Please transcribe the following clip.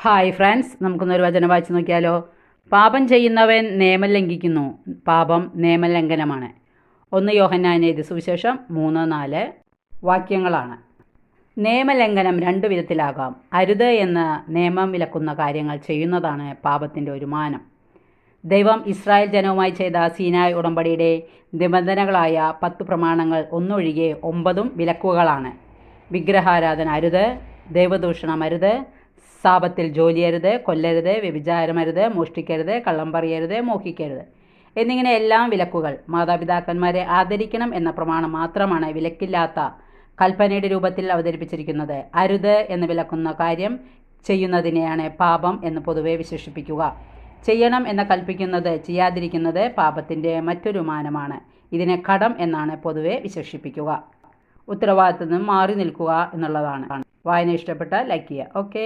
Hi friends, നമുക്കൊന്നൊരു വചനം വായിച്ചു നോക്കിയാലോ. പാപം ചെയ്യുന്നവൻ നിയമം ലംഘിക്കുന്നു, പാപം നിയമലംഘനമാണ്. 1 യോഹന്നാൻ എഴുതിയ സുവിശേഷം 3:4 വാക്യങ്ങളാണ്. നിയമലംഘനം 2 വിധത്തിലാകാം. അരുത് എന്ന് നിയമം വിലക്കുന്ന കാര്യങ്ങൾ ചെയ്യുന്നതാണ് പാപത്തിൻ്റെ ഒരു മാനം. ദൈവം ഇസ്രായേൽ ജനവുമായി ചെയ്ത സീനായ് ഉടമ്പടിയുടെ നിബന്ധനകളായ 10 പ്രമാണങ്ങൾ ഒന്നൊഴികെ 9 വിലക്കുകളാണ്. വിഗ്രഹാരാധന അരുത്, ദൈവദൂഷണം അരുത്, സാപത്തിൽ ജോലിയരുത്, കൊല്ലരുത്, വ്യഭിചാരമരുത്, മോഷ്ടിക്കരുത്, കള്ളം പറയരുത്, മോഹിക്കരുത് എന്നിങ്ങനെ എല്ലാം വിലക്കുകൾ. മാതാപിതാക്കന്മാരെ ആദരിക്കണം എന്ന പ്രമാണം മാത്രമാണ് വിലക്കില്ലാത്ത കൽപ്പനയുടെ രൂപത്തിൽ അവതരിപ്പിച്ചിരിക്കുന്നത്. അരുത് എന്ന് വിലക്കുന്ന കാര്യം ചെയ്യുന്നതിനെയാണ് പാപം എന്ന് പൊതുവെ വിശേഷിപ്പിക്കുക. ചെയ്യണം എന്ന് കൽപ്പിക്കുന്നത് ചെയ്യാതിരിക്കുന്നത് പാപത്തിൻ്റെ മറ്റൊരു മാനമാണ്. ഇതിനെ കടം എന്നാണ് പൊതുവെ വിശേഷിപ്പിക്കുക. ഉത്തരവാദിത്തത്തിൽ നിന്നും മാറി നിൽക്കുക എന്നുള്ളതാണ്. വായന ഇഷ്ടപ്പെട്ടാൽ ലൈക്ക് ചെയ്യുക. ഓക്കേ.